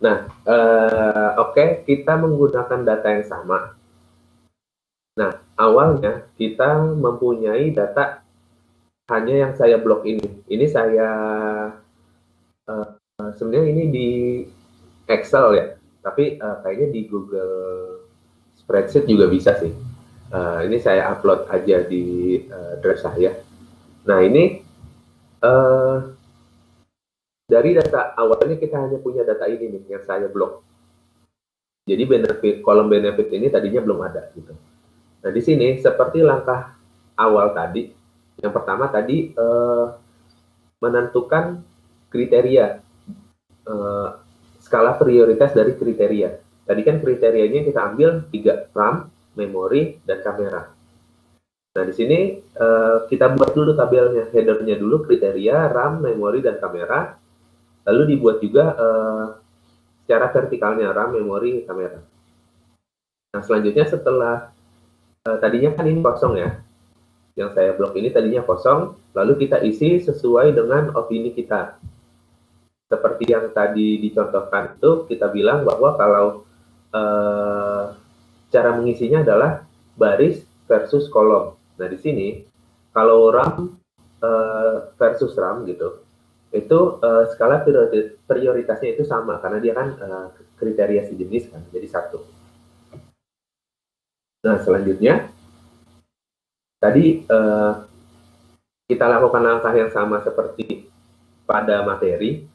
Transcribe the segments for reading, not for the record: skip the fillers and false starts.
Nah, oke, kita menggunakan data yang sama. Nah, awalnya kita mempunyai data hanya yang saya blok ini. Ini saya sebenarnya ini di Excel ya, tapi kayaknya di Google Spreadsheet juga bisa sih. Ini saya upload aja di drive saya. Nah, ini dari data awalnya kita hanya punya data ini nih yang saya blok. Jadi kolom benefit ini tadinya belum ada gitu. Nah, di sini seperti langkah awal tadi, yang pertama tadi menentukan kriteria, skala prioritas dari kriteria. Tadi kan kriterianya kita ambil 3, RAM, memori, dan kamera. Nah, di sini kita buat dulu tabelnya, headernya dulu kriteria, RAM, memori, dan kamera. Lalu dibuat juga secara vertikalnya, RAM, memori, kamera. Nah, selanjutnya setelah tadinya kan ini kosong ya, yang saya blok ini tadinya kosong, lalu kita isi sesuai dengan opini kita. Seperti yang tadi dicontohkan itu, kita bilang bahwa kalau cara mengisinya adalah baris versus kolom. Nah, di sini kalau RAM versus RAM gitu, itu skala prioritasnya itu sama karena dia kan kriteria sejenis kan, jadi 1. Nah, selanjutnya tadi kita lakukan langkah yang sama seperti pada materi.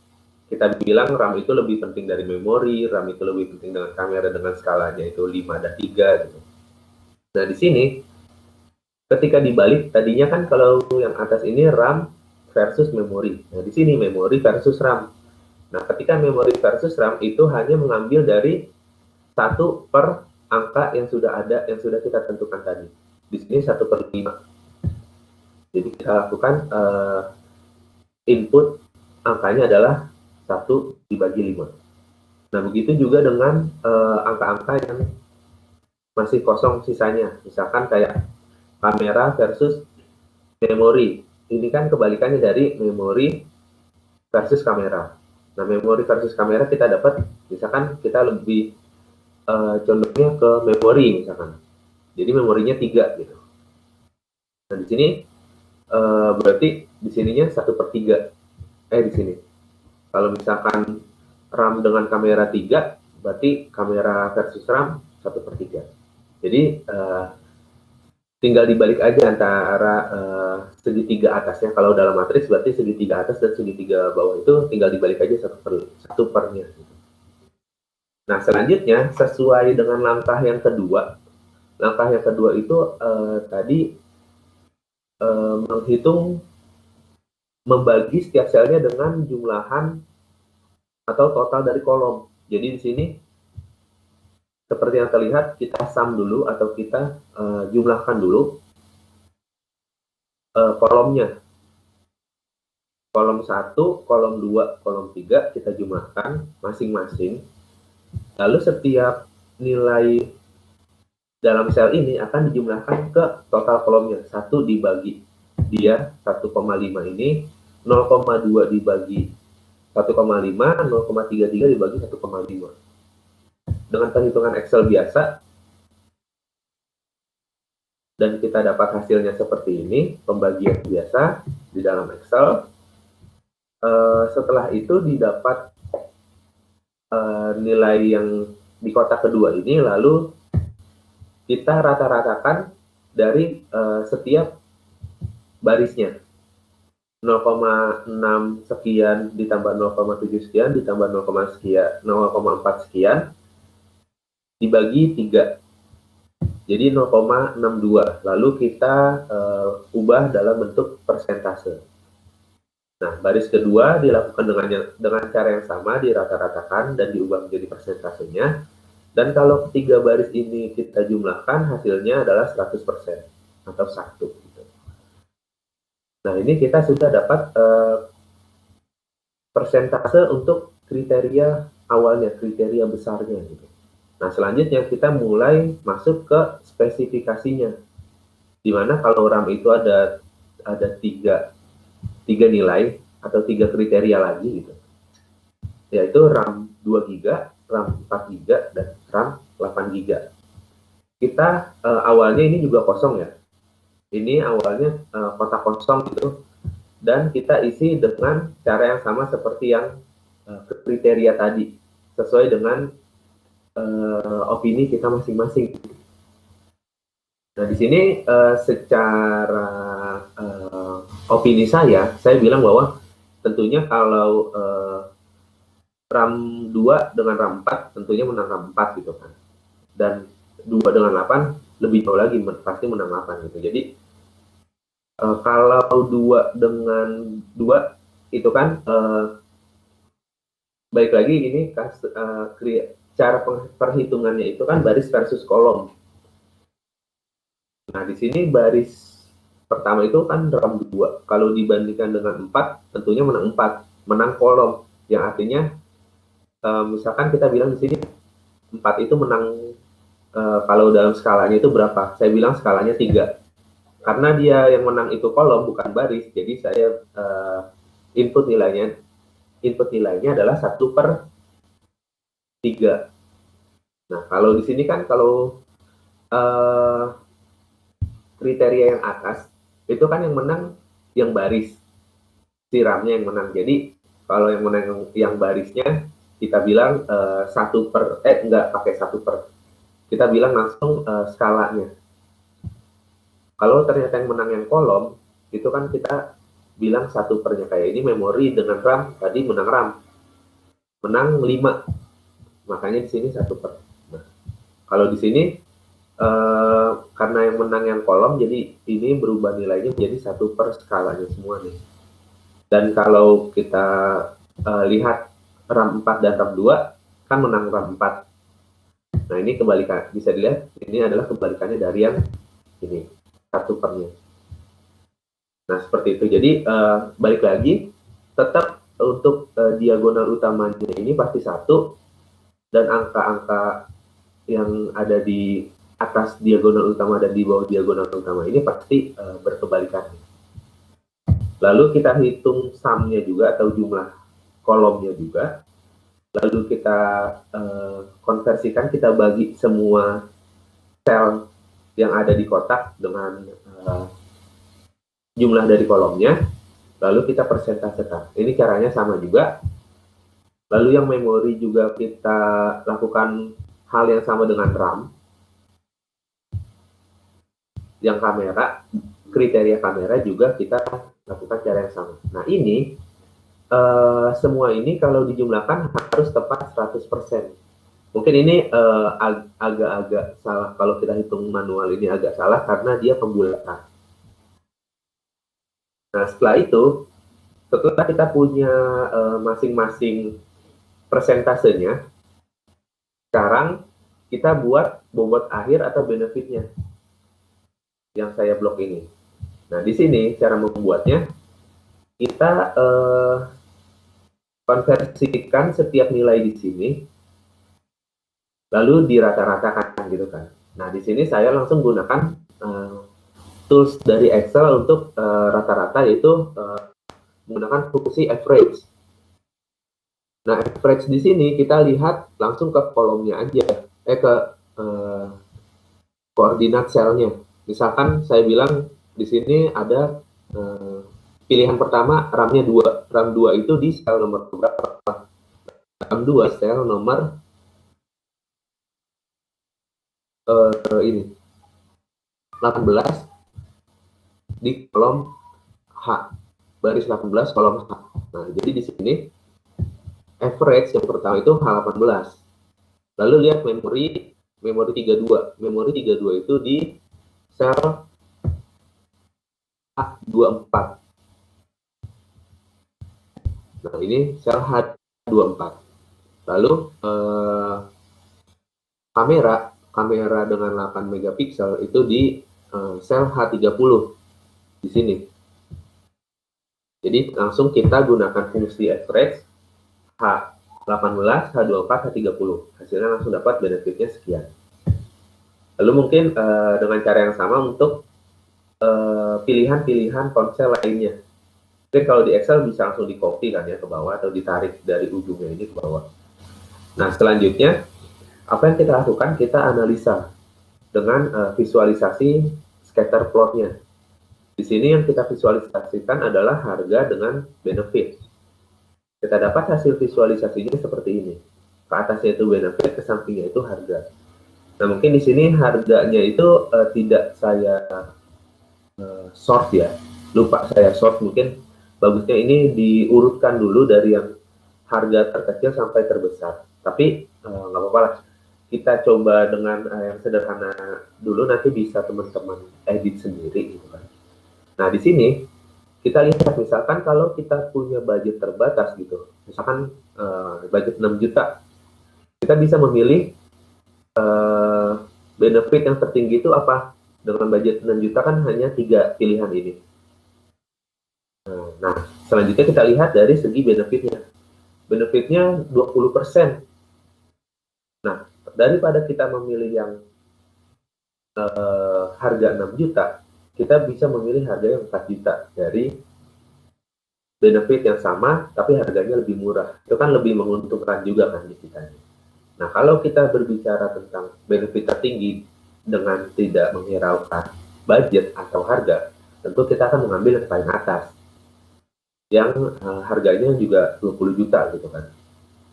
Kita bilang RAM itu lebih penting dari memori, RAM itu lebih penting dengan kamera dengan skalanya itu 5 dan 3 gitu. Nah, di sini ketika dibalik tadinya kan kalau yang atas ini RAM versus memori. Nah, di sini memori versus RAM. Nah, ketika memori versus RAM itu hanya mengambil dari 1 per angka yang sudah ada, yang sudah kita tentukan tadi. Di sini 1/5. Jadi kita lakukan input angkanya adalah 1 dibagi 5. Nah, begitu juga dengan angka-angka yang masih kosong sisanya. Misalkan kayak kamera versus memori. Ini kan kebalikannya dari memori versus kamera. Nah, memori versus kamera kita dapat, misalkan kita lebih condongnya ke memori misalkan. Jadi memorinya 3 gitu. Nah, di sini berarti di sininya 1/3. Di sini. Kalau misalkan RAM dengan kamera 3, berarti kamera versus RAM 1/3. Jadi tinggal dibalik aja antara segitiga atasnya. Kalau dalam matriks berarti segitiga atas dan segitiga bawah itu tinggal dibalik aja 1 pernya. Gitu. Nah, selanjutnya sesuai dengan langkah yang kedua. Langkah yang kedua itu tadi menghitung membagi setiap selnya dengan jumlahan atau total dari kolom. Jadi di sini seperti yang terlihat kita sum dulu atau kita jumlahkan dulu kolomnya. Kolom 1, kolom 2, kolom 3 kita jumlahkan masing-masing. Lalu setiap nilai dalam sel ini akan dijumlahkan ke total kolomnya. 1 dibagi dia 1,5 ini, 0,2 dibagi 1,5, 0,33 dibagi 1,5. Dengan perhitungan Excel biasa, dan kita dapat hasilnya seperti ini, pembagian biasa di dalam Excel. Setelah itu didapat nilai yang di kotak kedua ini, lalu kita rata-ratakan dari setiap barisnya. 0,6 sekian ditambah 0,7 sekian ditambah 0,4 sekian dibagi 3. Jadi 0,62. Lalu kita ubah dalam bentuk persentase. Nah, baris kedua dilakukan dengan cara yang sama, dirata-ratakan dan diubah menjadi persentasenya. Dan kalau ketiga baris ini kita jumlahkan, hasilnya adalah 100% atau 1. Gitu. Nah, ini kita sudah dapat persentase untuk kriteria awalnya, kriteria besarnya. Gitu. Nah, selanjutnya kita mulai masuk ke spesifikasinya. Dimana kalau RAM itu ada 3 nilai atau 3 kriteria lagi gitu. Yaitu RAM 2 GB, RAM 4 GB, dan RAM 8 GB. Kita awalnya ini juga kosong ya. Ini awalnya kotak kosong gitu, dan kita isi dengan cara yang sama seperti yang kriteria tadi, sesuai dengan opini kita masing-masing. Nah, di sini secara opini saya bilang bahwa tentunya kalau RAM 2 dengan RAM 4 tentunya menang RAM 4 gitu kan. Dan 2 dengan 8 lebih jauh lagi, pasti menang 8 gitu. Jadi kalau 2 dengan 2 itu kan baik lagi ini cara perhitungannya itu kan baris versus kolom. Nah, di sini baris pertama itu kan RAM 2. Kalau dibandingkan dengan 4, tentunya menang 4, menang kolom. Yang artinya misalkan kita bilang di sini 4 itu menang, kalau dalam skalanya itu berapa? Saya bilang skalanya 3. Karena dia yang menang itu kolom bukan baris, jadi saya input nilainya adalah 1/3. Nah, kalau di sini kan kalau kriteria yang atas itu kan yang menang yang baris, si RAM-nya yang menang. Jadi kalau yang menang yang barisnya kita bilang enggak pakai 1/, kita bilang langsung skalanya. Kalau ternyata yang menang yang kolom, itu kan kita bilang 1/nya. Kayak ini memori dengan RAM, tadi menang RAM, menang 5, makanya di sini 1/. Nah, kalau di sini karena yang menang yang kolom, jadi ini berubah nilainya menjadi 1/, skalanya semua nih. Dan kalau kita lihat RAM 4 dan RAM 2, kan menang RAM 4. Nah, ini kebalikan, bisa dilihat ini adalah kebalikannya dari yang ini, 1/nya. Nah, seperti itu. Jadi balik lagi, tetap untuk diagonal utamanya ini pasti 1, dan angka-angka yang ada di atas diagonal utama dan di bawah diagonal utama ini pasti berkebalikan. Lalu kita hitung sum-nya juga atau jumlah kolomnya juga. Lalu kita konversikan, kita bagi semua sel yang ada di kotak dengan jumlah dari kolomnya. Lalu kita persentasekan. Ini caranya sama juga. Lalu yang memori juga kita lakukan hal yang sama dengan RAM. Yang kamera, kriteria kamera juga kita lakukan cara yang sama. Nah, ini semua ini kalau dijumlahkan harus tepat 100%. Mungkin ini agak-agak salah, kalau kita hitung manual ini agak salah karena dia pembulatan. Nah, setelah itu, setelah kita punya masing-masing persentasenya, sekarang kita buat bobot akhir atau benefitnya yang saya blok ini. Nah, di sini cara membuatnya, kita konversikan setiap nilai di sini, lalu dirata-ratakan gitu kan. Nah, di sini saya langsung gunakan tools dari Excel untuk rata-rata, yaitu menggunakan fungsi average. Nah, average di sini kita lihat langsung ke kolomnya aja, ke koordinat selnya. Misalkan saya bilang di sini ada pilihan pertama RAM-nya 2. RAM 2 itu di sel nomor berapa? RAM 2 sel nomor ini 18 di kolom H, baris 18 kolom H. Nah, jadi di sini average yang pertama itu H18. Lalu lihat memori 32. Memori 32 itu di sel H24. Nah, ini sel H24. Lalu kamera dengan 8 megapiksel itu di sel H30 di sini. Jadi langsung kita gunakan fungsi average H18, H24, H30. Hasilnya langsung dapat benefitnya sekian. Lalu mungkin dengan cara yang sama untuk pilihan-pilihan ponsel lainnya. Mungkin kalau di Excel bisa langsung di copy kan ya ke bawah, atau ditarik dari ujungnya ini ke bawah. Nah, selanjutnya apa yang kita lakukan? Kita analisa dengan visualisasi scatter plotnya. Di sini yang kita visualisasikan adalah harga dengan benefit. Kita dapat hasil visualisasinya seperti ini. Ke atasnya itu benefit, ke sampingnya itu harga. Nah, mungkin di sini harganya itu tidak saya sort ya. Lupa saya sort, mungkin bagusnya ini diurutkan dulu dari yang harga terkecil sampai terbesar. Tapi nggak apa-apa lah. Kita coba dengan yang sederhana dulu, nanti bisa teman-teman edit sendiri gitu kan. Nah, di sini kita lihat misalkan kalau kita punya budget terbatas gitu, misalkan budget 6 juta, kita bisa memilih benefit yang tertinggi itu apa. Dengan budget 6 juta kan hanya 3 pilihan ini. Nah, selanjutnya kita lihat dari segi benefitnya. Benefitnya 20%. Nah, daripada kita memilih yang harga 6 juta, kita bisa memilih harga yang 4 juta dari benefit yang sama, tapi harganya lebih murah. Itu kan lebih menguntungkan juga kan di kita. Nah, kalau kita berbicara tentang benefit tertinggi dengan tidak menghiraukan budget atau harga, tentu kita akan mengambil yang paling atas, yang harganya juga 20 juta gitu kan.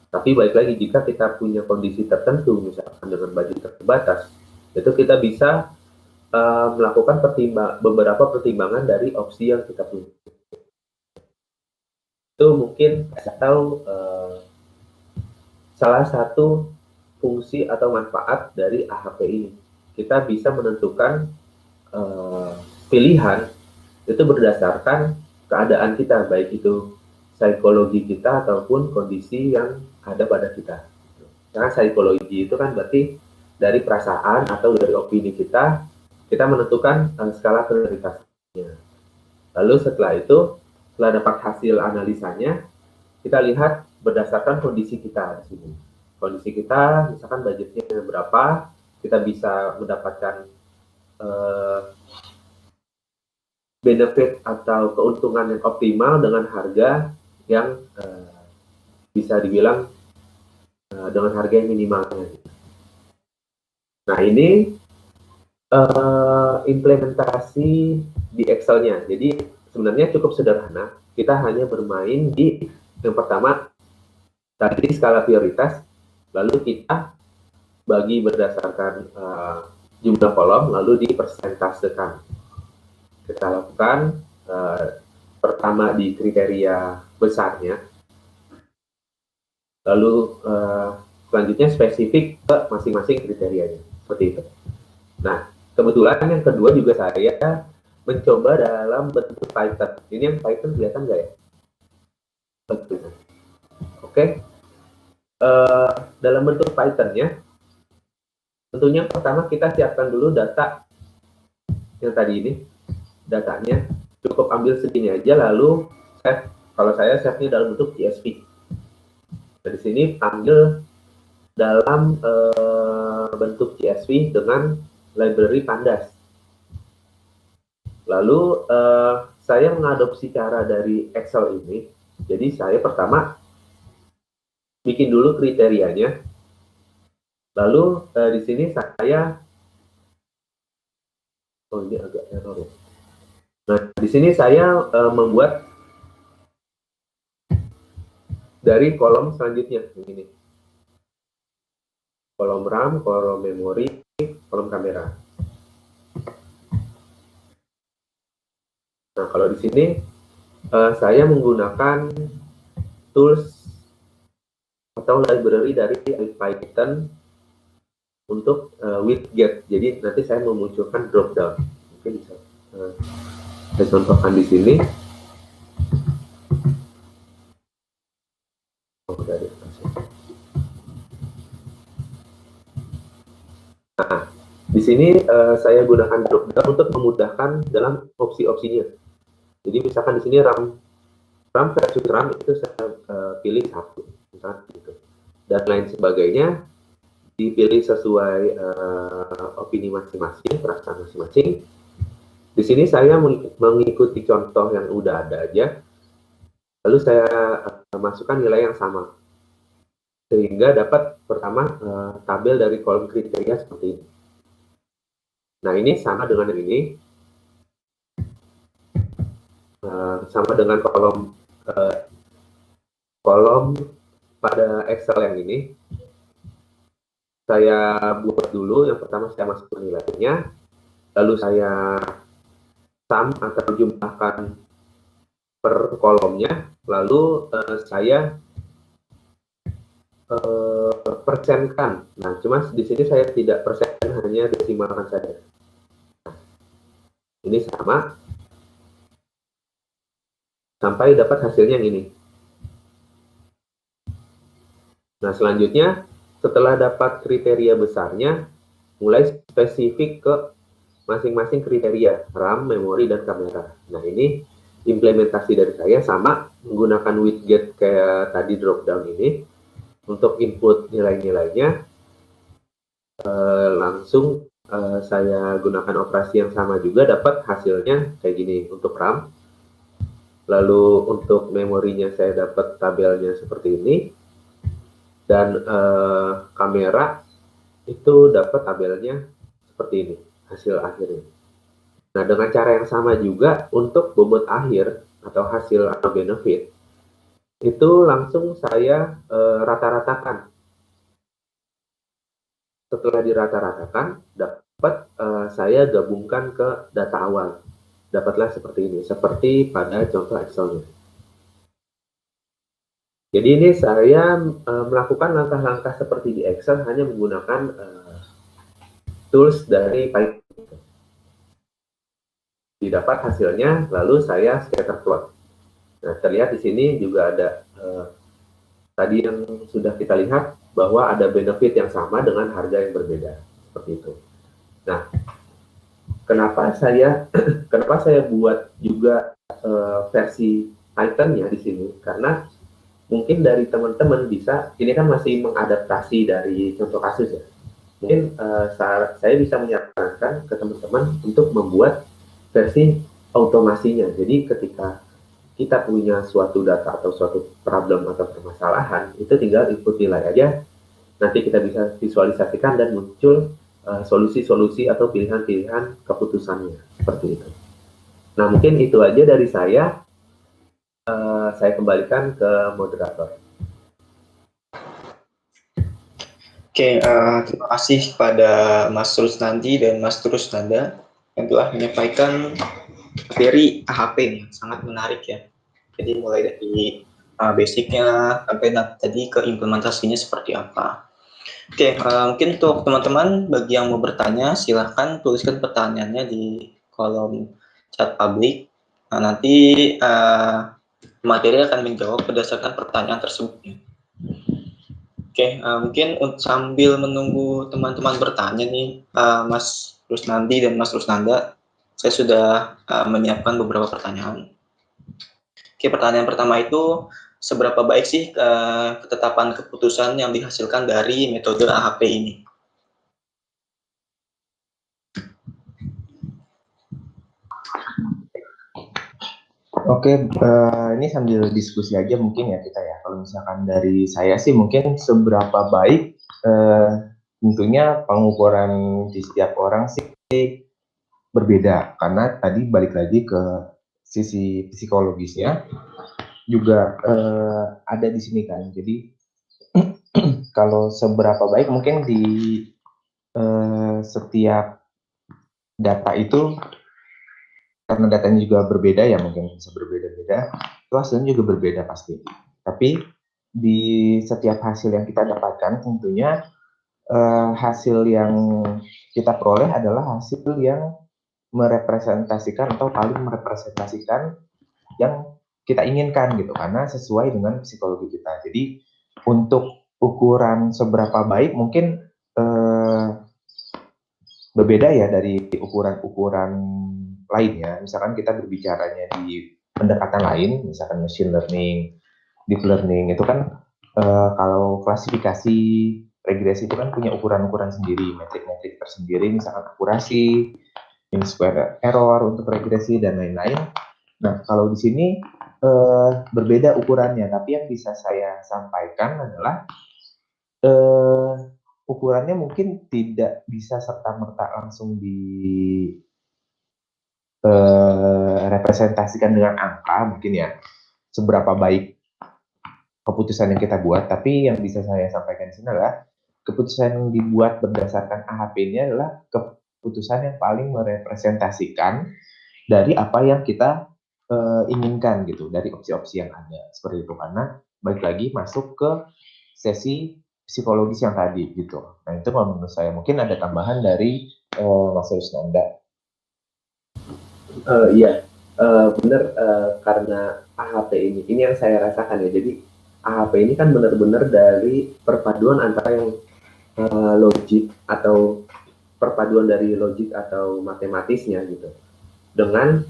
Tapi baik lagi, jika kita punya kondisi tertentu, misalkan dengan budget terbatas, itu kita bisa melakukan beberapa pertimbangan dari opsi yang kita punya. Itu mungkin atau salah satu fungsi atau manfaat dari AHP ini. Kita bisa menentukan pilihan itu berdasarkan keadaan kita, baik itu psikologi kita ataupun kondisi yang ada pada kita. Karena psikologi itu kan berarti dari perasaan atau dari opini kita menentukan skala prioritasnya. Lalu setelah itu, setelah dapat hasil analisanya, kita lihat berdasarkan kondisi kita di sini. Kondisi kita, misalkan budgetnya berapa, kita bisa mendapatkan benefit atau keuntungan yang optimal dengan harga yang bisa dibilang dengan harga yang minimalnya. Nah, ini implementasi di Excel-nya. Jadi sebenarnya cukup sederhana. Kita hanya bermain di yang pertama tadi skala prioritas, lalu kita bagi berdasarkan jumlah kolom, lalu dipersentasekan. Kita lakukan pertama di kriteria besarnya, lalu selanjutnya spesifik ke masing-masing kriterianya, seperti itu. Nah, kebetulan yang kedua juga saya mencoba dalam bentuk Python. Ini yang Python kelihatan nggak ya? Oke. Dalam bentuk Python-nya, tentunya pertama kita siapkan dulu data yang tadi ini. Datanya cukup ambil segini aja, lalu save. Kalau saya save-nya dalam bentuk CSV. Nah, di sini ambil dalam bentuk CSV dengan library Pandas. Lalu saya mengadopsi cara dari Excel ini. Jadi saya pertama bikin dulu kriterianya. Lalu di sini saya ini agak error ya. Nah, di sini saya membuat dari kolom selanjutnya ini. Kolom RAM, kolom memori, kolom kamera. Nah, kalau di sini saya menggunakan tools atau library dari Python untuk widget. Jadi nanti saya memunculkan drop down. Mungkin bisa saya contohkan di sini. Nah, di sini saya gunakan drop down untuk memudahkan dalam opsi-opsinya. Jadi misalkan di sini RAM versus RAM itu saya pilih satu, misalkan gitu. Dan lain sebagainya dipilih sesuai opini masing-masing, perasaan masing-masing. Di sini saya mengikuti contoh yang udah ada aja, lalu saya masukkan nilai yang sama. sehingga dapat pertama tabel dari kolom kriteria seperti ini. Nah, ini sama dengan ini, sama dengan kolom pada Excel yang ini. Saya buat dulu, yang pertama saya masuk nilainya, lalu saya sum atau jumlahkan per kolomnya, lalu saya persenkan. Nah, cuma di sini saya tidak persen, hanya desimalkan saja. Ini sama, sampai dapat hasilnya yang ini. Nah, selanjutnya setelah dapat kriteria besarnya, mulai spesifik ke masing-masing kriteria, RAM, memori, dan kamera. Nah, ini implementasi dari saya sama menggunakan widget kayak tadi dropdown ini. Untuk input nilai-nilainya, langsung saya gunakan operasi yang sama juga, dapat hasilnya kayak gini untuk RAM. Lalu untuk memorinya saya dapat tabelnya seperti ini. Dan kamera itu dapat tabelnya seperti ini, hasil akhirnya. Nah, dengan cara yang sama juga untuk bobot akhir atau hasil atau benefit, itu langsung saya rata-ratakan. Setelah dirata-ratakan, dapat saya gabungkan ke data awal. Dapatlah seperti ini, seperti pada contoh Excel-nya. Jadi ini saya melakukan langkah-langkah seperti di Excel hanya menggunakan tools dari Python. Didapat hasilnya, lalu saya scatter plot. Nah, terlihat di sini juga ada tadi yang sudah kita lihat bahwa ada benefit yang sama dengan harga yang berbeda, seperti itu. Nah, kenapa saya buat juga versi Python-nya di sini? Karena mungkin dari teman-teman bisa, ini kan masih mengadaptasi dari contoh kasus ya. Mungkin saya bisa menyarankan ke teman-teman untuk membuat versi automasinya. Jadi ketika kita punya suatu data atau suatu problem atau permasalahan, itu tinggal input nilai aja, nanti kita bisa visualisasikan dan muncul solusi-solusi atau pilihan-pilihan keputusannya, seperti itu. Nah, mungkin itu aja dari saya. Saya kembalikan ke moderator. Oke, terima kasih kepada Mas Rusnandi dan Mas Rusnanda yang telah menyampaikan materi AHP yang sangat menarik ya. Jadi mulai dari basicnya sampai tadi ke implementasinya seperti apa. Oke, mungkin untuk teman-teman bagi yang mau bertanya silahkan tuliskan pertanyaannya di kolom chat publik. Nah, nanti materi akan menjawab berdasarkan pertanyaan tersebut. Oke, mungkin sambil menunggu teman-teman bertanya nih, Mas Rusnandi dan Mas Rusnanda, saya sudah menyiapkan beberapa pertanyaan. Oke, pertanyaan pertama itu, seberapa baik sih ketetapan keputusan yang dihasilkan dari metode AHP ini? Oke, ini sambil diskusi aja mungkin ya kita ya. Kalau misalkan dari saya sih mungkin seberapa baik, tentunya pengukuran di setiap orang sih berbeda. Karena tadi balik lagi ke sisi psikologisnya juga ada di sini kan. Jadi kalau seberapa baik mungkin di setiap data itu, karena datanya juga berbeda ya, mungkin bisa berbeda-beda, itu hasilnya juga berbeda pasti. Tapi di setiap hasil yang kita dapatkan tentunya hasil yang kita peroleh adalah hasil yang merepresentasikan atau paling merepresentasikan yang kita inginkan gitu, karena sesuai dengan psikologi kita. Jadi untuk ukuran seberapa baik mungkin berbeda ya dari ukuran-ukuran lainnya. Misalkan kita berbicaranya di pendekatan lain, misalkan machine learning, deep learning, itu kan kalau klasifikasi regresi itu kan punya ukuran-ukuran sendiri, metrik-metrik tersendiri, misalkan akurasi, mean square error untuk regresi dan lain-lain. Nah, kalau di sini berbeda ukurannya, tapi yang bisa saya sampaikan adalah ukurannya mungkin tidak bisa serta-merta langsung representasikan dengan angka mungkin ya, seberapa baik keputusan yang kita buat, tapi yang bisa saya sampaikan di sini adalah keputusan yang dibuat berdasarkan AHP ini adalah keputusan yang paling merepresentasikan dari apa yang kita inginkan gitu, dari opsi-opsi yang ada seperti itu. Karena balik lagi masuk ke sesi psikologis yang tadi gitu. Nah itu kalau menurut saya mungkin ada tambahan dari Mas Rusnanda. Iya, benar, karena AHP ini yang saya rasakan ya. Jadi AHP ini kan benar-benar dari perpaduan antara yang logik atau perpaduan dari logik atau matematisnya gitu, dengan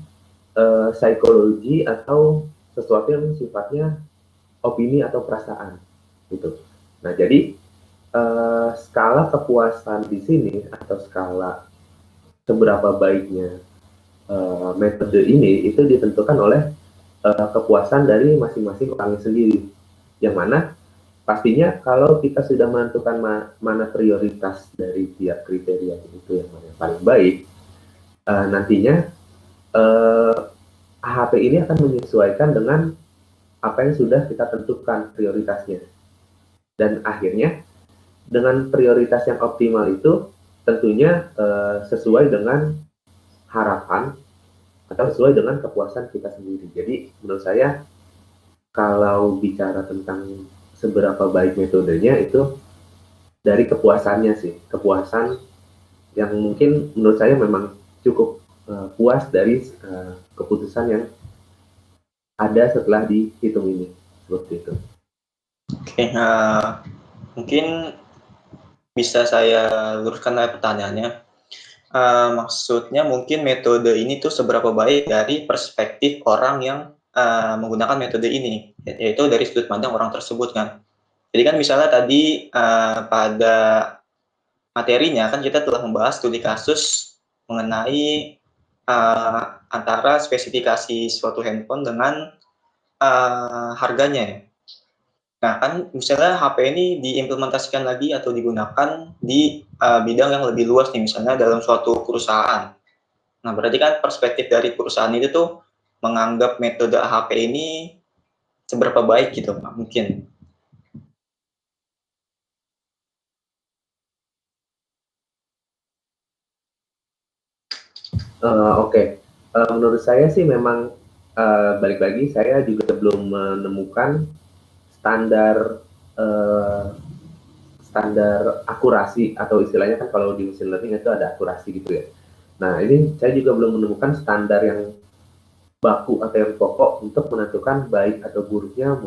psikologi atau sesuatu yang sifatnya opini atau perasaan gitu. Nah jadi skala kepuasan di sini atau skala seberapa baiknya metode ini itu ditentukan oleh kepuasan dari masing-masing orangnya sendiri, yang mana pastinya kalau kita sudah menentukan mana prioritas dari tiap kriteria itu yang mana yang paling baik, nantinya AHP ini akan menyesuaikan dengan apa yang sudah kita tentukan prioritasnya, dan akhirnya dengan prioritas yang optimal itu tentunya sesuai dengan harapan atau sesuai dengan kepuasan kita sendiri. Jadi menurut saya kalau bicara tentang seberapa baik metodenya itu dari kepuasannya sih, kepuasan yang mungkin menurut saya memang cukup puas dari keputusan yang ada setelah dihitung ini, seperti itu. Oke, mungkin bisa saya luruskan pertanyaannya. Maksudnya mungkin metode ini tuh seberapa baik dari perspektif orang yang menggunakan metode ini, yaitu dari sudut pandang orang tersebut kan. Jadi kan misalnya tadi pada materinya kan kita telah membahas studi kasus mengenai antara spesifikasi suatu handphone dengan harganya. Nah, kan misalnya HP ini diimplementasikan lagi atau digunakan di bidang yang lebih luas nih, misalnya dalam suatu perusahaan. Nah, berarti kan perspektif dari perusahaan itu tuh menganggap metode AHP ini seberapa baik gitu, Pak, mungkin. Oke. Menurut saya sih memang balik lagi saya juga belum menemukan standar standar akurasi, atau istilahnya kan kalau di machine learning itu ada akurasi gitu ya. Nah ini saya juga belum menemukan standar yang baku atau yang pokok untuk menentukan baik atau buruknya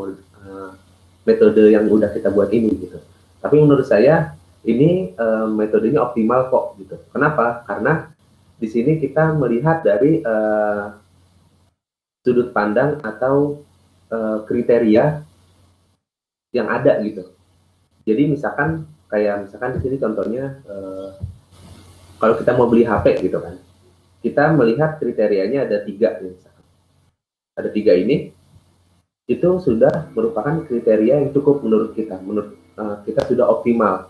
metode yang udah kita buat ini gitu. Tapi menurut saya ini metodenya optimal kok gitu. Kenapa? Karena di sini kita melihat dari sudut pandang atau kriteria yang ada gitu. Jadi misalkan di sini contohnya kalau kita mau beli HP gitu kan, kita melihat kriterianya ada 3 nih, misalkan. Ada 3 ini itu sudah merupakan kriteria yang cukup menurut kita kita sudah optimal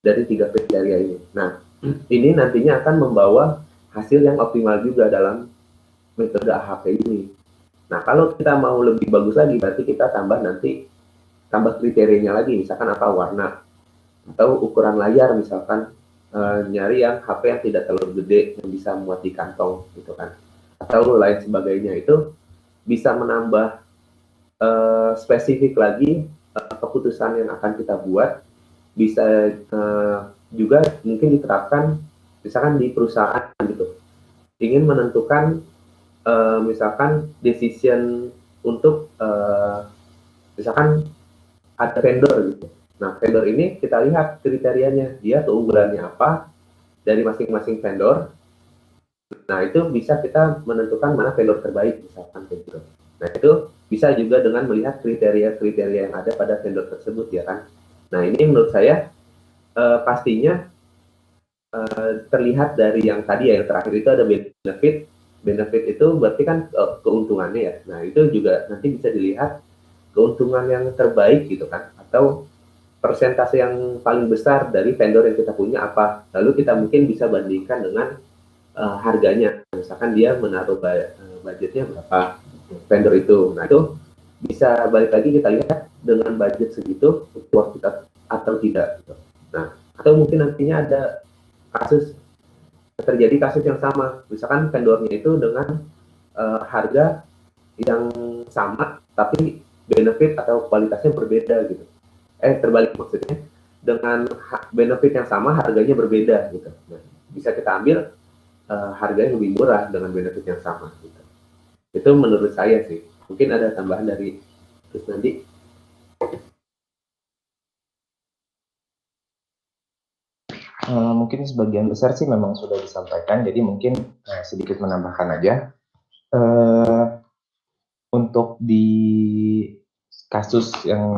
dari 3 kriteria ini. Nah ini nantinya akan membawa hasil yang optimal juga dalam metode AHP ini. Nah kalau kita mau lebih bagus lagi, berarti kita tambah kriterianya lagi, misalkan apa, warna atau ukuran layar, misalkan nyari yang HP yang tidak terlalu gede yang bisa muat di kantong gitu kan, atau lain sebagainya. Itu bisa menambah spesifik lagi keputusan yang akan kita buat. Bisa juga mungkin diterapkan misalkan di perusahaan gitu, ingin menentukan misalkan decision untuk misalkan ada vendor gitu. Nah, vendor ini kita lihat kriterianya, dia keunggulannya apa dari masing-masing vendor. Nah, itu bisa kita menentukan mana vendor terbaik, misalkan gitu. Nah, itu bisa juga dengan melihat kriteria-kriteria yang ada pada vendor tersebut, ya kan. Nah, ini menurut saya pastinya terlihat dari yang tadi ya, yang terakhir itu ada benefit. Benefit itu berarti kan keuntungannya ya. Nah, itu juga nanti bisa dilihat keuntungan yang terbaik gitu kan, atau persentase yang paling besar dari vendor yang kita punya apa, lalu kita mungkin bisa bandingkan dengan harganya. Misalkan dia menaruh budgetnya berapa vendor itu, nah itu bisa balik lagi kita lihat dengan budget segitu puas kita atau tidak. Nah, atau mungkin nantinya ada terjadi kasus yang sama, misalkan vendornya itu dengan harga yang sama tapi benefit atau kualitasnya berbeda gitu. Terbalik maksudnya, dengan benefit yang sama harganya berbeda gitu. Nah, bisa kita ambil harganya lebih murah dengan benefit yang sama gitu. Itu menurut saya sih. Mungkin ada tambahan dari terus nanti. Mungkin sebagian besar sih memang sudah disampaikan, jadi mungkin sedikit menambahkan aja. Untuk di kasus yang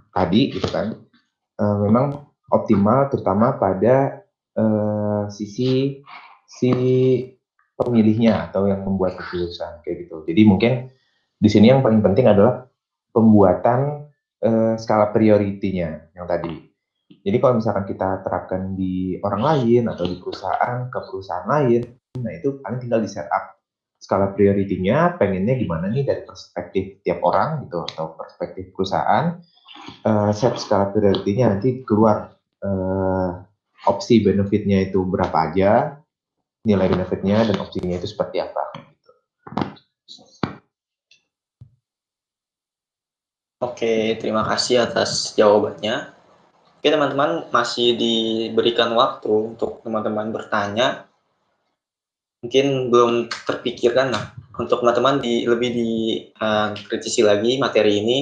tadi gitu kan, memang optimal terutama pada sisi si pemilihnya atau yang membuat keputusan kayak gitu. Jadi mungkin di sini yang paling penting adalah pembuatan skala prioritinya yang tadi. Jadi kalau misalkan kita terapkan di orang lain atau di perusahaan ke perusahaan lain, nah itu paling tinggal di setup skala prioritinya, pengennya gimana nih dari perspektif tiap orang gitu atau perspektif perusahaan, set skala prioritinya, nanti keluar opsi benefitnya itu berapa aja, nilai benefitnya dan opsinya itu seperti apa. Gitu. Oke, terima kasih atas jawabannya. Oke, teman-teman, masih diberikan waktu untuk teman-teman bertanya. Mungkin belum terpikirkan, nah, untuk teman-teman lebih dikritisi lagi materi ini,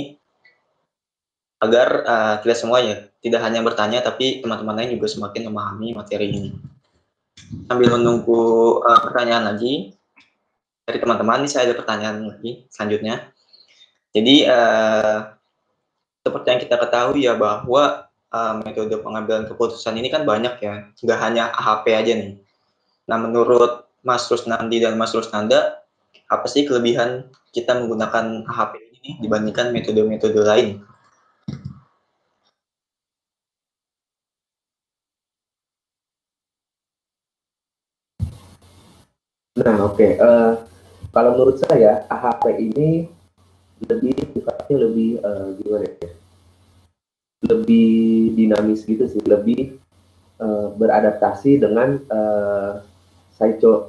agar kita semua ya tidak hanya bertanya, tapi teman-teman lain juga semakin memahami materi ini. Sambil menunggu pertanyaan lagi dari teman-teman, ini saya ada pertanyaan lagi selanjutnya. Jadi seperti yang kita ketahui ya bahwa metode pengambilan keputusan ini kan banyak ya, nggak hanya AHP aja nih. Nah, menurut Mas Rusnandi dan Mas Rusnanda, apa sih kelebihan kita menggunakan AHP ini dibandingkan metode-metode lain? Nah, oke. Kalau menurut saya AHP ini sifatnya lebih gimana ya? Lebih dinamis gitu sih, lebih beradaptasi dengan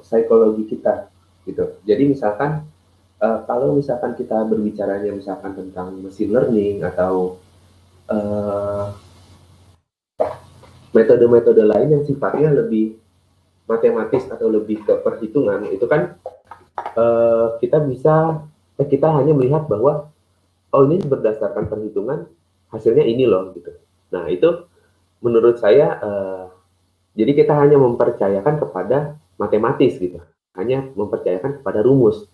psikologi kita gitu. Jadi misalkan kalau misalkan kita berbicaranya misalkan tentang machine learning atau metode-metode lain yang sifatnya lebih matematis atau lebih ke perhitungan, itu kan kita hanya melihat bahwa ini berdasarkan perhitungan hasilnya ini loh gitu. Nah, itu menurut saya jadi kita hanya mempercayakan kepada matematis gitu, hanya mempercayakan kepada rumus.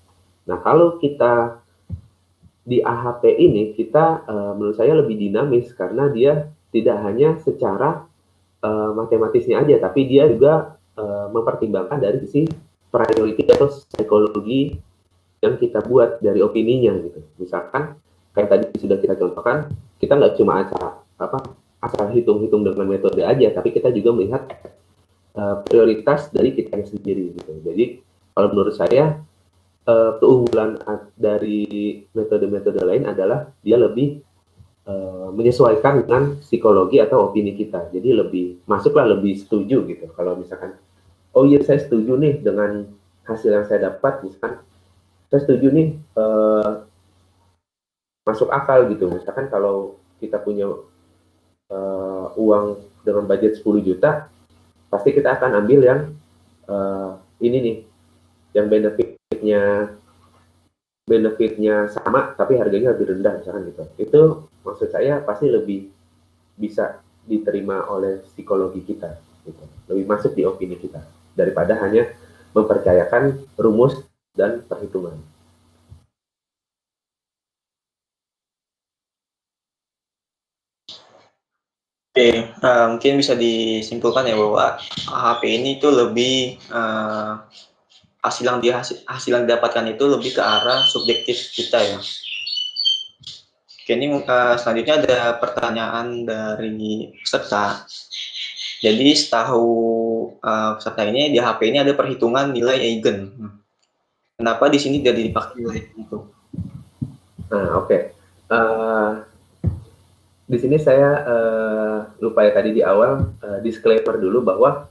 Nah, kalau kita di AHP ini kita menurut saya lebih dinamis karena dia tidak hanya secara matematisnya aja, tapi dia juga mempertimbangkan dari sisi priority atau psikologi yang kita buat dari opininya gitu. Misalkan kayak tadi sudah kita contohkan, kita nggak cuma asal hitung-hitung dengan metode aja, tapi kita juga melihat prioritas dari kita sendiri gitu. Jadi kalau menurut saya keunggulan dari metode-metode lain adalah dia lebih menyesuaikan dengan psikologi atau opini kita. Jadi lebih setuju gitu. Kalau misalkan, oh iya saya setuju nih dengan hasil yang saya dapat, misalkan saya setuju nih masuk akal gitu. Misalkan kalau kita punya uang dengan budget 10 juta, pasti kita akan ambil yang ini nih, yang benefitnya sama tapi harganya lebih rendah misalkan gitu. Itu maksud saya pasti lebih bisa diterima oleh psikologi kita gitu. Lebih masuk di opini kita daripada hanya mempercayakan rumus dan perhitungan. Oke, mungkin bisa disimpulkan ya bahwa AHP ini tuh lebih hasil yang didapatkan itu lebih ke arah subjektif kita ya. Oke, ini selanjutnya ada pertanyaan dari peserta. Jadi setahu peserta ini di HP ini ada perhitungan nilai eigen. Kenapa di sini tidak dipakai nilai itu? Nah, oke. Di sini saya lupa ya tadi di awal disclaimer dulu bahwa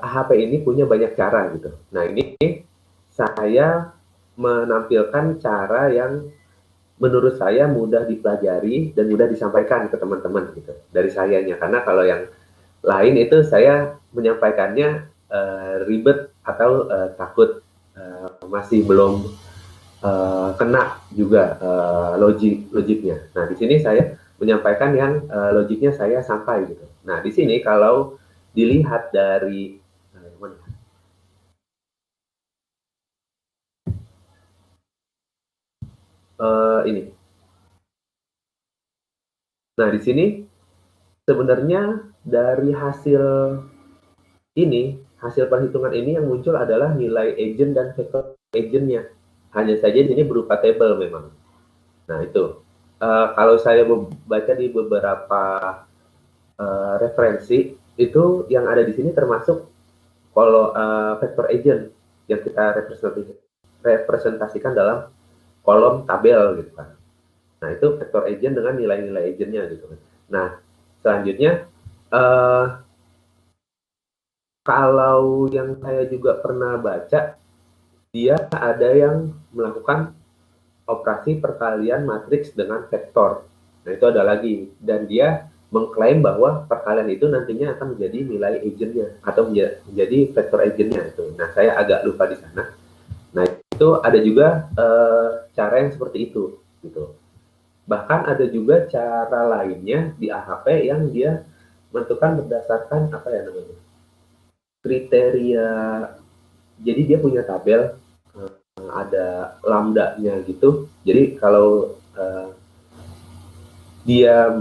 AHP ini punya banyak cara gitu. Nah, ini saya menampilkan cara yang menurut saya mudah dipelajari dan mudah disampaikan ke teman-teman gitu dari sayanya, karena kalau yang lain itu saya menyampaikannya ribet atau takut masih belum kena juga logiknya. Nah, di sini saya menyampaikan yang logiknya saya sampai gitu. Nah, di sini kalau dilihat dari ini. Nah, di sini sebenarnya dari hasil ini, hasil perhitungan ini yang muncul adalah nilai agent dan vector agentnya. Hanya saja ini berupa tabel memang. Nah, itu. Kalau saya baca di beberapa referensi, itu yang ada di sini termasuk kalau vector agent yang kita representasikan dalam kolom tabel gitu kan. Nah, itu vector agent dengan nilai-nilai agentnya gitu kan. Nah, selanjutnya kalau yang saya juga pernah baca, dia ada yang melakukan operasi perkalian matriks dengan vektor. Nah, itu ada lagi. Dan dia mengklaim bahwa perkalian itu nantinya akan menjadi nilai agentnya atau menjadi vektor agentnya itu. Nah, saya agak lupa di sana. Nah, itu ada juga cara yang seperti itu gitu. Bahkan ada juga cara lainnya di AHP yang dia menentukan berdasarkan apa ya namanya, kriteria. Jadi dia punya tabel, ada lambda-nya gitu. Jadi kalau dia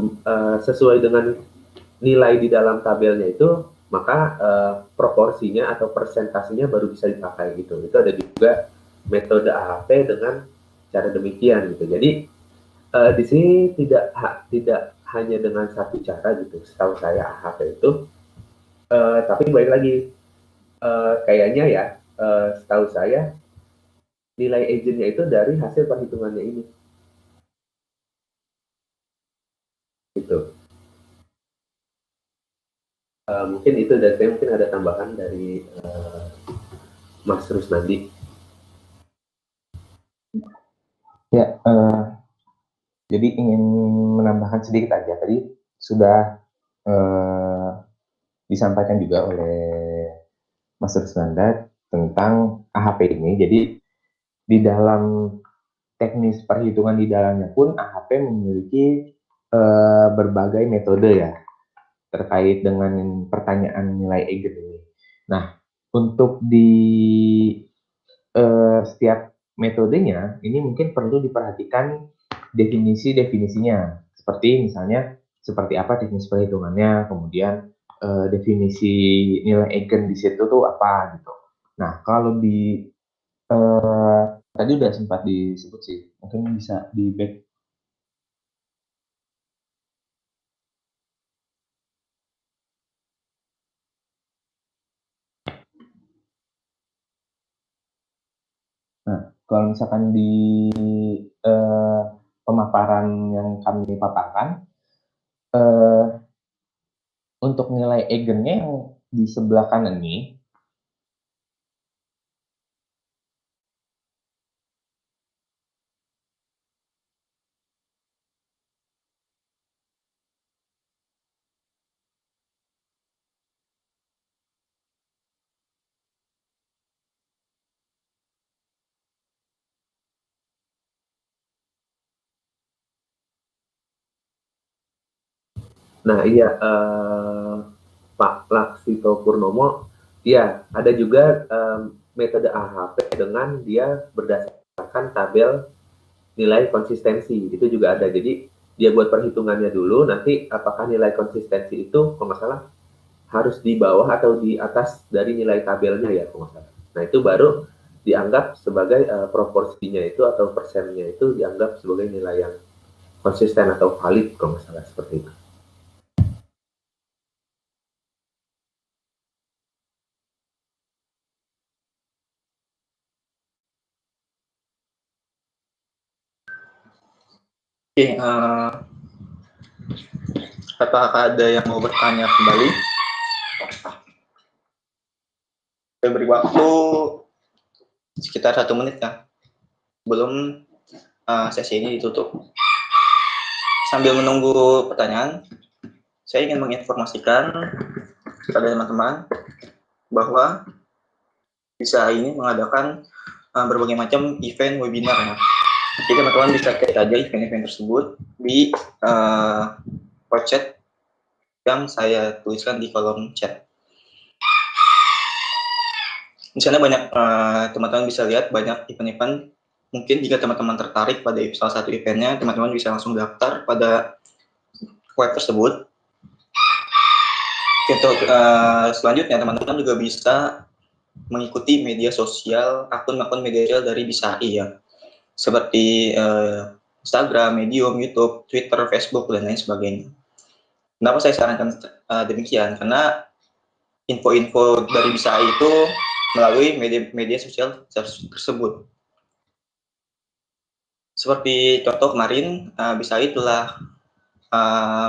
sesuai dengan nilai di dalam tabelnya itu, maka proporsinya atau persentasenya baru bisa dipakai gitu. Itu ada juga metode AHP dengan cara demikian gitu. Jadi di sini tidak hanya dengan satu cara gitu, setahu saya AHP itu. Tapi balik lagi, kayaknya ya, setahu saya nilai agentnya itu dari hasil perhitungannya ini. Gitu. Mungkin itu dari saya, mungkin ada tambahan dari Mas Rusnandi. Ya, jadi ingin menambahkan sedikit aja. Tadi sudah disampaikan juga oleh Mas Rusnanda tentang AHP ini. Jadi di dalam teknis perhitungan di dalamnya pun AHP memiliki berbagai metode ya terkait dengan pertanyaan nilai eigen ini. Nah, untuk di setiap metodenya ini mungkin perlu diperhatikan definisi-definisinya. Seperti misalnya seperti apa teknis perhitungannya, kemudian definisi nilai eigen di situ tuh apa gitu. Nah, kalau di tadi udah sempat disebut sih, mungkin bisa di back. Nah, kalau misalkan di pemaparan yang kami paparkan, untuk nilai eigennya yang di sebelah kanan ini, Nah, iya, Pak Laksito Purnomo, ya ada juga metode AHP dengan dia berdasarkan tabel nilai konsistensi, itu juga ada. Jadi dia buat perhitungannya dulu, nanti apakah nilai konsistensi itu kalau nggak salah harus di bawah atau di atas dari nilai tabelnya ya kalau nggak salah. Nah, itu baru dianggap sebagai proporsinya itu atau persennya itu dianggap sebagai nilai yang konsisten atau valid kalau nggak salah seperti itu. Oke, apakah ada yang mau bertanya kembali? Saya beri waktu sekitar 1 menit ya, belum sesi ini ditutup. Sambil menunggu pertanyaan, saya ingin menginformasikan kepada teman-teman bahwa bisa ini mengadakan berbagai macam event webinar ya. Jadi teman-teman bisa cek aja event-event tersebut di chat yang saya tuliskan di kolom chat. Di sana banyak teman-teman bisa lihat banyak event-event. Mungkin jika teman-teman tertarik pada salah satu eventnya, teman-teman bisa langsung daftar pada web tersebut. Untuk selanjutnya, teman-teman juga bisa mengikuti media sosial, akun-akun media sosial dari BISAI ya, seperti Instagram, Medium, YouTube, Twitter, Facebook, dan lain sebagainya. Kenapa saya sarankan demikian? Karena info-info dari BISAI itu melalui media sosial tersebut. Seperti contoh kemarin, BISAI telah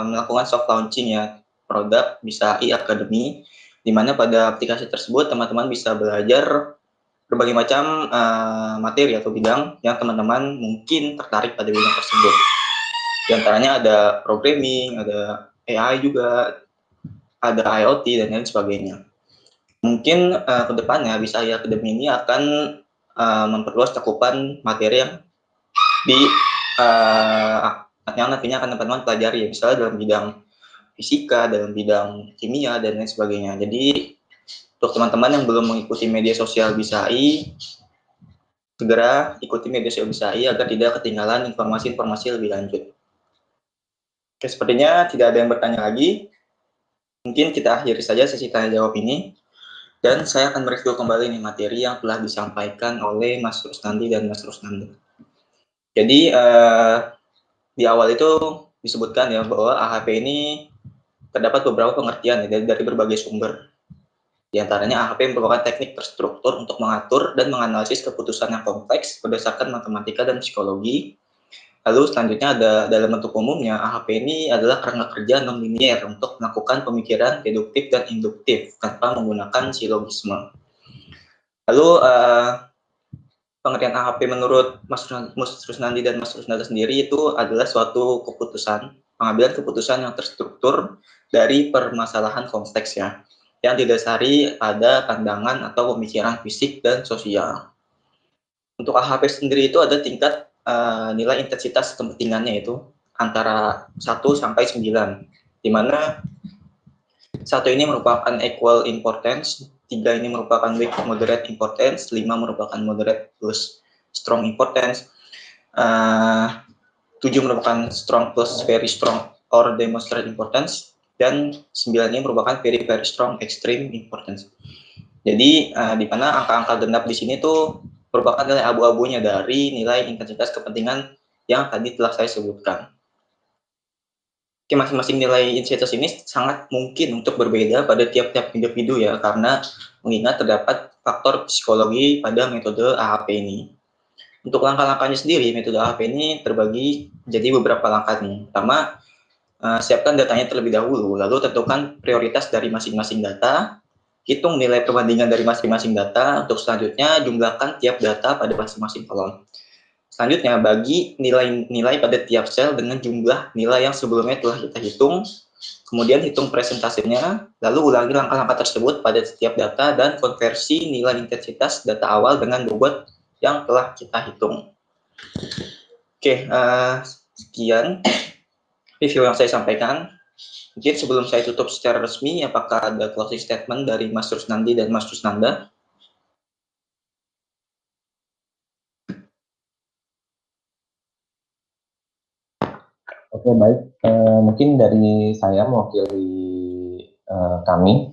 melakukan soft launching ya produk BISAI Academy, di mana pada aplikasi tersebut teman-teman bisa belajar berbagai macam materi atau bidang yang teman-teman mungkin tertarik pada bidang tersebut. Di antaranya ada programming, ada AI juga, ada IoT, dan lain sebagainya. Mungkin ke depannya BISAI Academy ini akan memperluas cakupan materi yang yang nantinya akan teman-teman pelajari ya, misalnya dalam bidang fisika, dalam bidang kimia, dan lain sebagainya. Jadi untuk teman-teman yang belum mengikuti media sosial BISAI, segera ikuti media sosial BISAI agar tidak ketinggalan informasi-informasi lebih lanjut. Oke, sepertinya tidak ada yang bertanya lagi. Mungkin kita akhiri saja sesi tanya jawab ini. Dan saya akan mereview kembali nih materi yang telah disampaikan oleh Mas Rusnandi dan Mas Rusnanda. Jadi di awal itu disebutkan ya bahwa AHP ini terdapat beberapa pengertian ya, dari berbagai sumber. Di antaranya AHP merupakan teknik terstruktur untuk mengatur dan menganalisis keputusan yang kompleks berdasarkan matematika dan psikologi. Lalu selanjutnya ada dalam bentuk umumnya, AHP ini adalah kerangka kerja non-linier untuk melakukan pemikiran deduktif dan induktif tanpa menggunakan silogisme. Lalu pengertian AHP menurut Mas Rusnandi dan Mas Rusnanda sendiri itu adalah suatu keputusan, pengambilan keputusan yang terstruktur dari permasalahan kompleks ya, yang didasari pada pandangan atau pemikiran fisik dan sosial. Untuk AHP sendiri itu ada tingkat nilai intensitas kepentingannya itu antara 1 sampai 9, di mana 1 ini merupakan equal importance, 3 ini merupakan weak moderate importance, 5 merupakan moderate plus strong importance, 7 merupakan strong plus very strong or demonstrate importance, dan 9 ini merupakan very very strong extreme importance. Jadi di mana angka-angka genap di sini tuh merupakan nilai abu-abunya dari nilai intensitas kepentingan yang tadi telah saya sebutkan. Oke, masing-masing nilai intensitas ini sangat mungkin untuk berbeda pada tiap-tiap individu ya, karena mengingat terdapat faktor psikologi pada metode AHP ini. Untuk langkah-langkahnya sendiri, metode AHP ini terbagi jadi beberapa langkah nih. Pertama, siapkan datanya terlebih dahulu, lalu tentukan prioritas dari masing-masing data, hitung nilai perbandingan dari masing-masing data, untuk selanjutnya jumlahkan tiap data pada masing-masing kolom. Selanjutnya, bagi nilai-nilai pada tiap sel dengan jumlah nilai yang sebelumnya telah kita hitung, kemudian hitung presentasinya, lalu ulangi langkah-langkah tersebut pada setiap data dan konversi nilai intensitas data awal dengan bobot yang telah kita hitung. Oke, sekian review yang saya sampaikan. Mungkin sebelum saya tutup secara resmi, apakah ada closing statement dari Mas Rusnandi dan Mas Rusnanda? Oke, baik. Mungkin dari saya mewakili kami,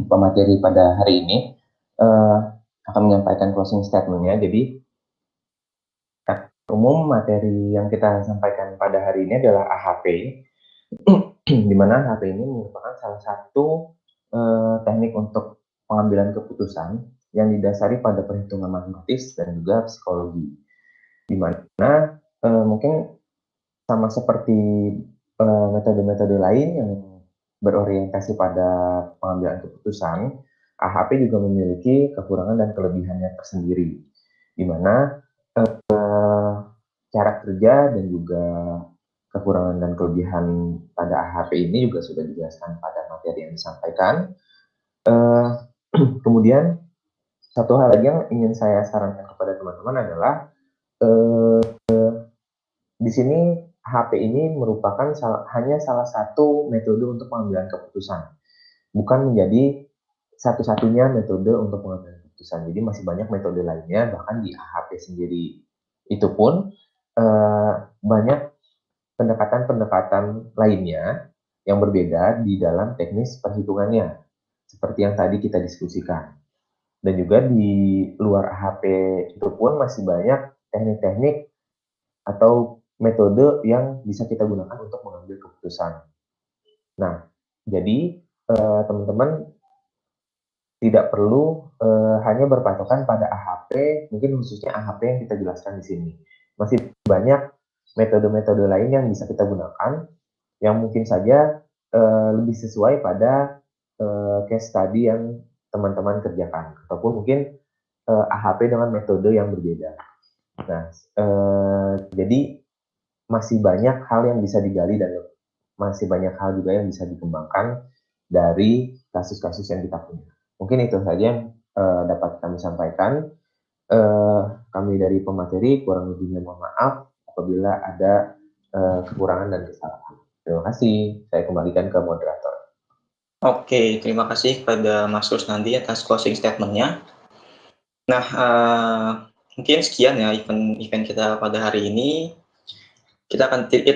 pemateri pada hari ini, akan menyampaikan closing statement-nya. Jadi, umum materi yang kita sampaikan pada hari ini adalah AHP, di mana AHP ini merupakan salah satu teknik untuk pengambilan keputusan yang didasari pada perhitungan matematis dan juga psikologi, di mana mungkin sama seperti metode-metode lain yang berorientasi pada pengambilan keputusan, AHP juga memiliki kekurangan dan kelebihannya tersendiri, di mana cara kerja dan juga kekurangan dan kelebihan pada AHP ini juga sudah dijelaskan pada materi yang disampaikan. Kemudian satu hal lagi yang ingin saya sarankan kepada teman-teman adalah di sini AHP ini merupakan hanya salah satu metode untuk pengambilan keputusan, bukan menjadi satu-satunya metode untuk pengambilan keputusan. Jadi masih banyak metode lainnya, bahkan di AHP sendiri itu pun banyak pendekatan-pendekatan lainnya yang berbeda di dalam teknis perhitungannya, seperti yang tadi kita diskusikan. Dan juga di luar AHP itu pun masih banyak teknik-teknik atau metode yang bisa kita gunakan untuk mengambil keputusan. Nah, jadi teman-teman tidak perlu hanya berpatokan pada AHP, mungkin khususnya AHP yang kita jelaskan di sini. Masih banyak metode-metode lain yang bisa kita gunakan, yang mungkin saja lebih sesuai pada case study yang teman-teman kerjakan, ataupun mungkin AHP dengan metode yang berbeda. Nah, jadi masih banyak hal yang bisa digali dan masih banyak hal juga yang bisa dikembangkan dari kasus-kasus yang kita punya. Mungkin itu saja yang dapat kami sampaikan. Kami dari pemateri kurang lebihnya mohon maaf apabila ada kekurangan dan kesalahan. Terima kasih. Saya kembalikan ke moderator. Oke, terima kasih kepada Mas Rusnandi atas closing statement-nya. Nah, mungkin sekian ya event kita pada hari ini. Kita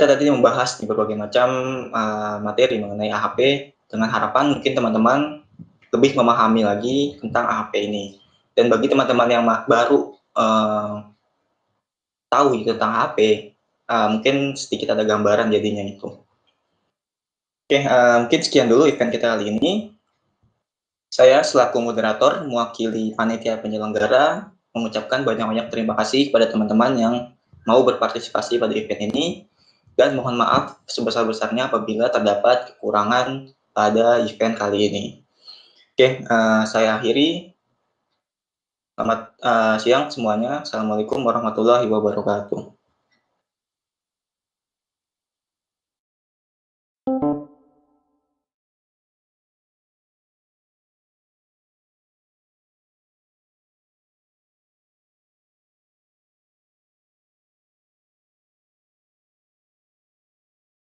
tadi membahas di berbagai macam materi mengenai AHP dengan harapan mungkin teman-teman lebih memahami lagi tentang AHP ini. Dan bagi teman-teman yang baru tahu tentang AHP, mungkin sedikit ada gambaran jadinya itu. Oke, mungkin sekian dulu event kita kali ini. Saya selaku moderator mewakili panitia penyelenggara mengucapkan banyak-banyak terima kasih kepada teman-teman yang mau berpartisipasi pada event ini, dan mohon maaf sebesar-besarnya apabila terdapat kekurangan pada event kali ini. Oke, saya akhiri. Selamat siang semuanya. Assalamualaikum warahmatullahi wabarakatuh.